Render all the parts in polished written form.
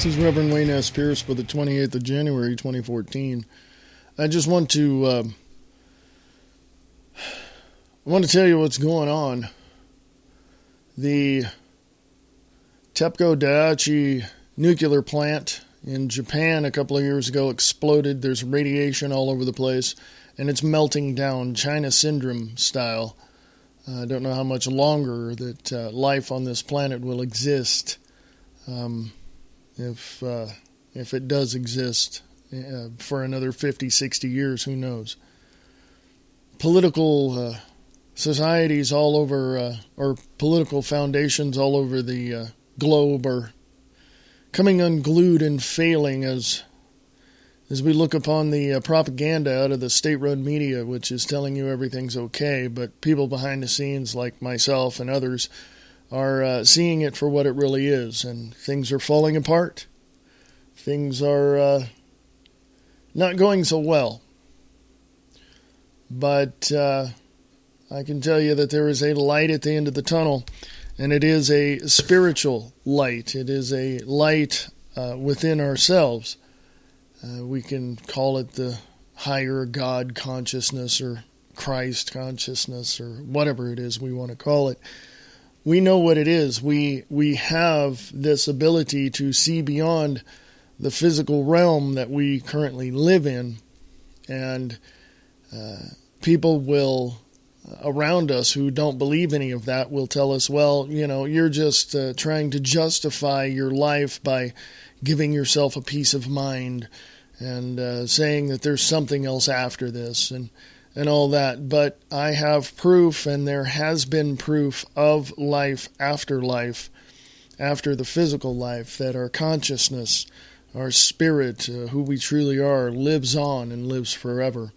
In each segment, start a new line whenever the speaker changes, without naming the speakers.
This is Reverend Wayne S. Pierce for the 28th of January, 2014. I just want to tell you what's going on. The TEPCO Daiichi nuclear plant in Japan a couple of years ago exploded. There's radiation all over the place, and it's melting down, China syndrome style. I don't know how much longer that life on this planet will exist. If it does exist for another 50, 60 years, who knows? Political societies all over, or political foundations all over the globe are coming unglued and failing as we look upon the propaganda out of the state-run media, which is telling you everything's okay, but people behind the scenes like myself and others are seeing it for what it really is, and things are falling apart. Things are not going so well. But I can tell you that there is a light at the end of the tunnel, and it is a spiritual light. It is a light within ourselves. We can call it the higher God consciousness or Christ consciousness or whatever it is we want to call it. We know what it is. We have this ability to see beyond the physical realm that we currently live in, and people will around us who don't believe any of that will tell us, well, you know, you're just trying to justify your life by giving yourself a peace of mind and saying that there's something else after this and all that. But I have proof, and there has been proof of life, after the physical life, that our consciousness, our spirit, who we truly are, lives on and lives forever.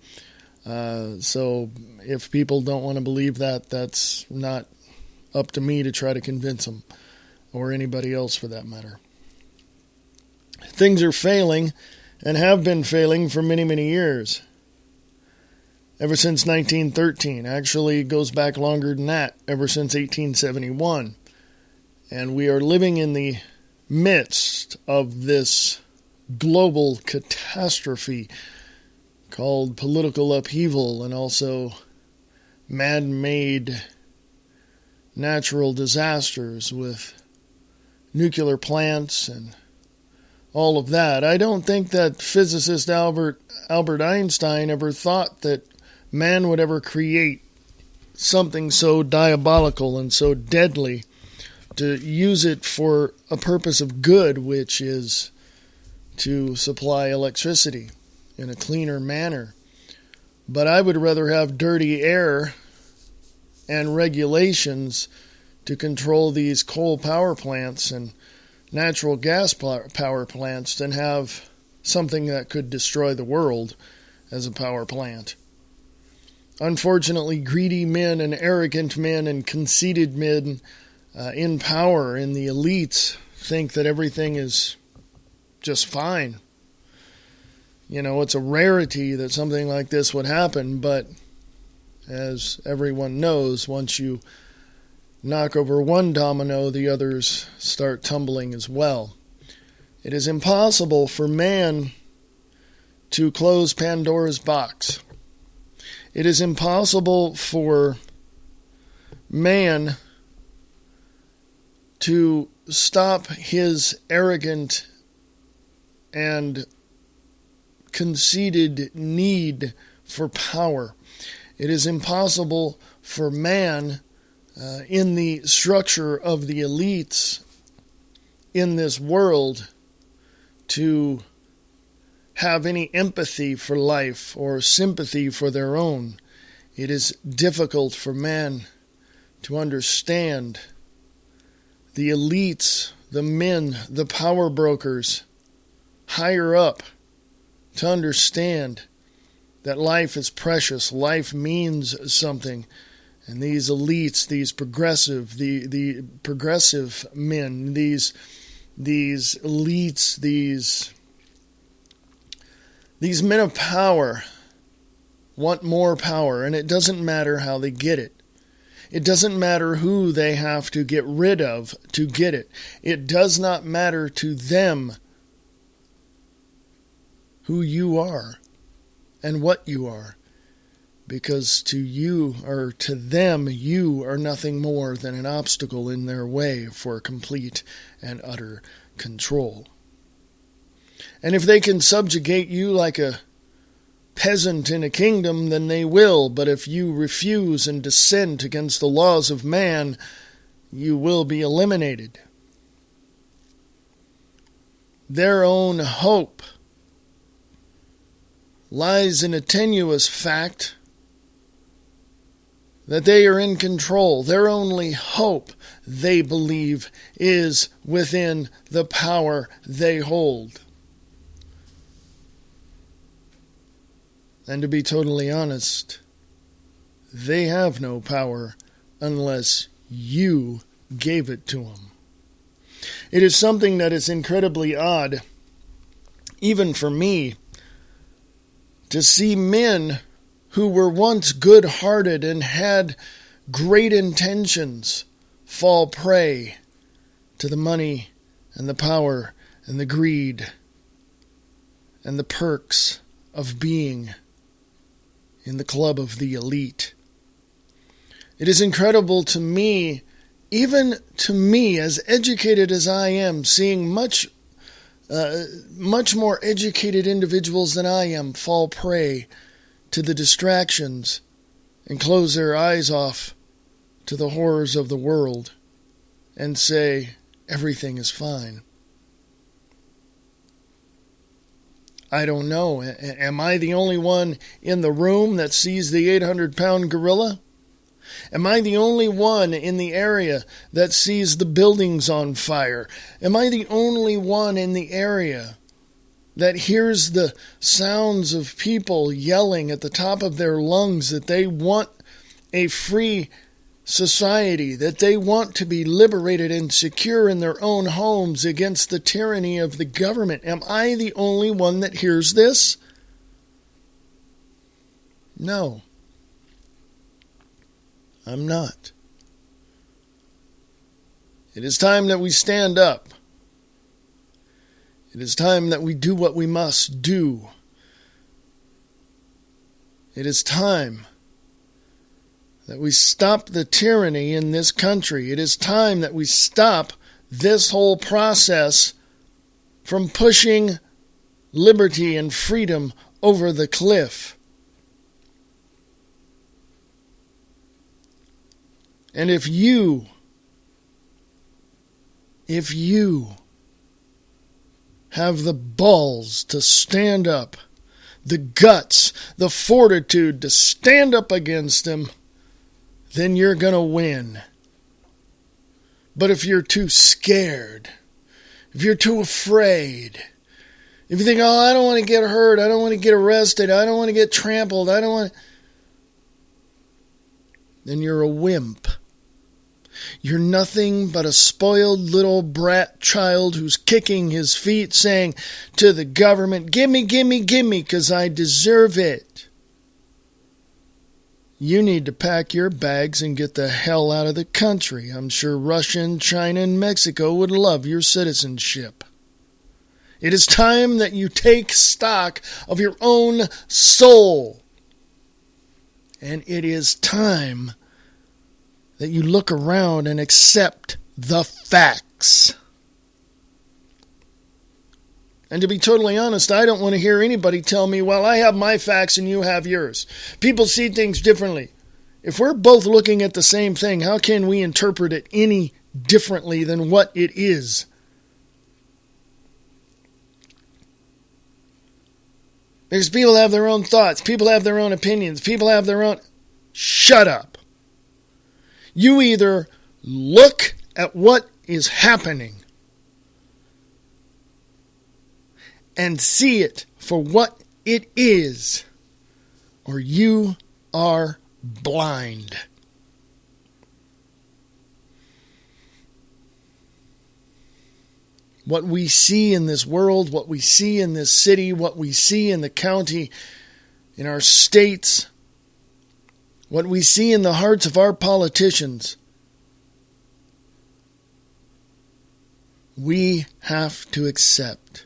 So if people don't want to believe that, that's not up to me to try to convince them, or anybody else for that matter. Things are failing and have been failing for many, many years. Ever since 1913. Actually, it goes back longer than that, ever since 1871. And we are living in the midst of this global catastrophe called political upheaval, and also man-made natural disasters with nuclear plants and all of that. I don't think that physicist Albert Einstein ever thought that man would ever create something so diabolical and so deadly to use it for a purpose of good, which is to supply electricity in a cleaner manner. But I would rather have dirty air and regulations to control these coal power plants and natural gas power plants than have something that could destroy the world as a power plant. Unfortunately, greedy men and arrogant men and conceited men in power, in the elites, think that everything is just fine. You know, it's a rarity that something like this would happen, but as everyone knows, once you knock over one domino, the others start tumbling as well. It is impossible for man to close Pandora's box. It is impossible for man to stop his arrogant and conceited need for power. It is impossible for man in the structure of the elites in this world to have any empathy for life or sympathy for their own. It is difficult for man to understand the elites, the men, the power brokers higher up, to understand that life is precious, life means something. And these elites, these progressive, the progressive men, these elites, these men of power want more power, and it doesn't matter how they get it. It doesn't matter who they have to get rid of to get it. It does not matter to them who you are and what you are. Because to you, or to them, you are nothing more than an obstacle in their way for complete and utter control. And if they can subjugate you like a peasant in a kingdom, then they will. But if you refuse and dissent against the laws of man, you will be eliminated. Their own hope lies in a tenuous fact that they are in control. Their only hope, they believe, is within the power they hold. And to be totally honest, they have no power unless you gave it to them. It is something that is incredibly odd, even for me, to see men who were once good-hearted and had great intentions fall prey to the money and the power and the greed and the perks of being in the club of the elite. It is incredible to me, even to me, as educated as I am, seeing much more educated individuals than I am fall prey to the distractions and close their eyes off to the horrors of the world and say, everything is fine. I don't know. Am I the only one in the room that sees the 800-pound gorilla? Am I the only one in the area that sees the buildings on fire? Am I the only one in the area that hears the sounds of people yelling at the top of their lungs that they want a free society, that they want to be liberated and secure in their own homes against the tyranny of the government? Am I the only one that hears this? No, I'm not. It is time that we stand up. It is time that we do what we must do. It is time that we stop the tyranny in this country. It is time that we stop this whole process from pushing liberty and freedom over the cliff. And if you have the balls to stand up, the guts, the fortitude to stand up against them, then you're going to win. But if you're too scared, if you're too afraid, if you think, oh, I don't want to get hurt, I don't want to get arrested, I don't want to get trampled, I don't want to, then you're a wimp. You're nothing but a spoiled little brat child who's kicking his feet saying to the government, gimme, gimme, gimme, 'cause I deserve it. You need to pack your bags and get the hell out of the country. I'm sure Russia and China and Mexico would love your citizenship. It is time that you take stock of your own soul. And it is time that you look around and accept the facts. And to be totally honest, I don't want to hear anybody tell me, well, I have my facts and you have yours. People see things differently. If we're both looking at the same thing, how can we interpret it any differently than what it is? Because people have their own thoughts. People have their own opinions. People have their own... Shut up. You either look at what is happening and see it for what it is, or you are blind. What we see in this world, what we see in this city, what we see in the county, in our states, what we see in the hearts of our politicians, we have to accept.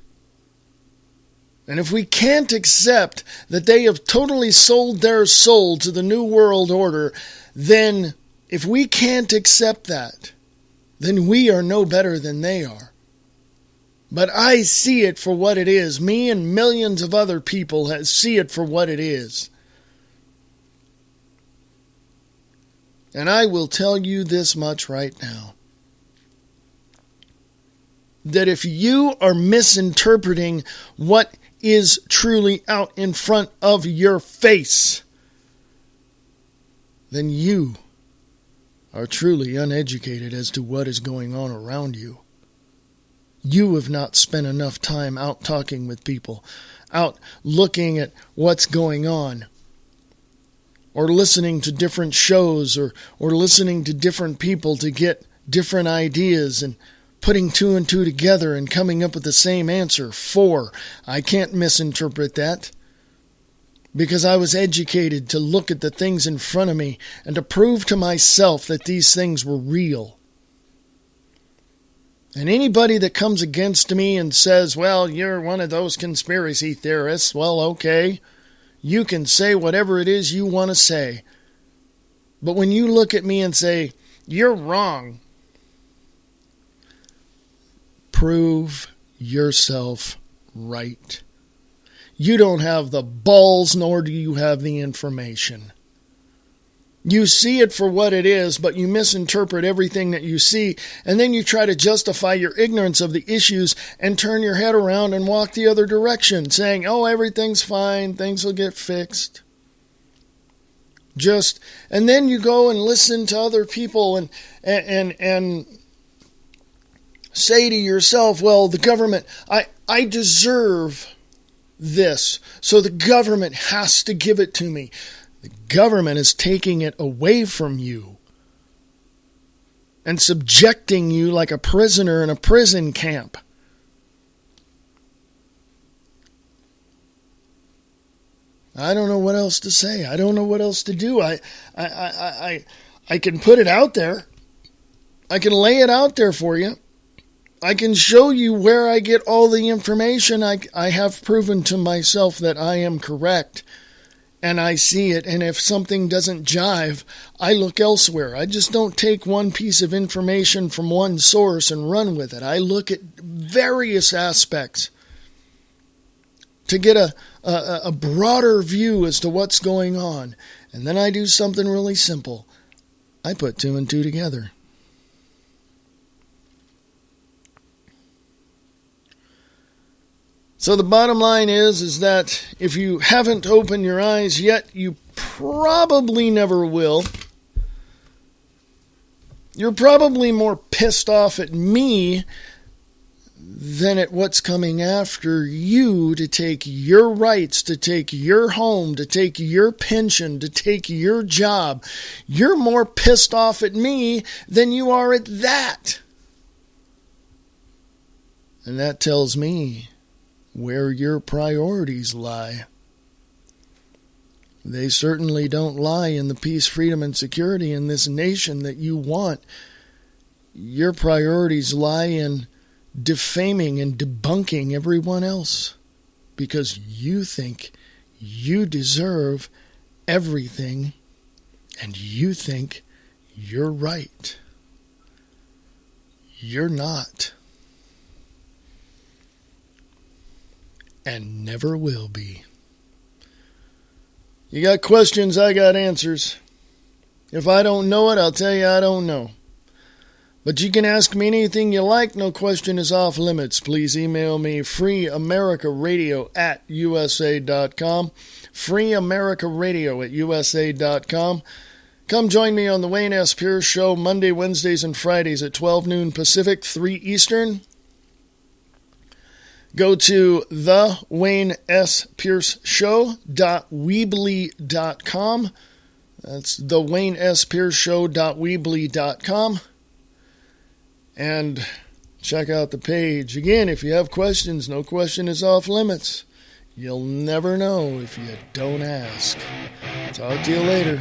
And if we can't accept that they have totally sold their soul to the New World Order, then if we can't accept that, then we are no better than they are. But I see it for what it is. Me and millions of other people see it for what it is. And I will tell you this much right now. That if you are misinterpreting what is truly out in front of your face, then you are truly uneducated as to what is going on around you. You have not spent enough time out talking with people, out looking at what's going on, or listening to different shows, or listening to different people to get different ideas and putting two and two together and coming up with the same answer. 4. I can't misinterpret that because I was educated to look at the things in front of me and to prove to myself that these things were real. And anybody that comes against me and says, well, you're one of those conspiracy theorists, well, okay, you can say whatever it is you want to say. But when you look at me and say, you're wrong, prove yourself right. You don't have the balls, nor do you have the information. You see it for what it is, but you misinterpret everything that you see, and then you try to justify your ignorance of the issues and turn your head around and walk the other direction, saying, oh, everything's fine, things will get fixed. And then you go and listen to other people and say to yourself, well, the government, I deserve this, so the government has to give it to me. The government is taking it away from you and subjecting you like a prisoner in a prison camp. I don't know what else to say. I don't know what else to do. I can put it out there. I can lay it out there for you. I can show you where I get all the information. I have proven to myself that I am correct. And I see it, and if something doesn't jive, I look elsewhere. I just don't take one piece of information from one source and run with it. I look at various aspects to get a broader view as to what's going on. And then I do something really simple. I put 2 and 2 together. So the bottom line is that if you haven't opened your eyes yet, you probably never will. You're probably more pissed off at me than at what's coming after you to take your rights, to take your home, to take your pension, to take your job. You're more pissed off at me than you are at that. And that tells me where your priorities lie. They certainly don't lie in the peace, freedom, and security in this nation that you want. Your priorities lie in defaming and debunking everyone else because you think you deserve everything and you think you're right. You're not. And never will be. You got questions, I got answers. If I don't know it, I'll tell you I don't know. But you can ask me anything you like. No question is off limits. Please email me freeamericaradio@usa.com. freeamericaradio@usa.com. Come join me on the Wayne S. Pierce Show Monday, Wednesdays, and Fridays at 12 noon Pacific, 3 Eastern. Go to thewaynespearceshow.weebly.com. That's thewaynespearceshow.weebly.com. And check out the page. Again, if you have questions, no question is off limits. You'll never know if you don't ask. Talk to you later.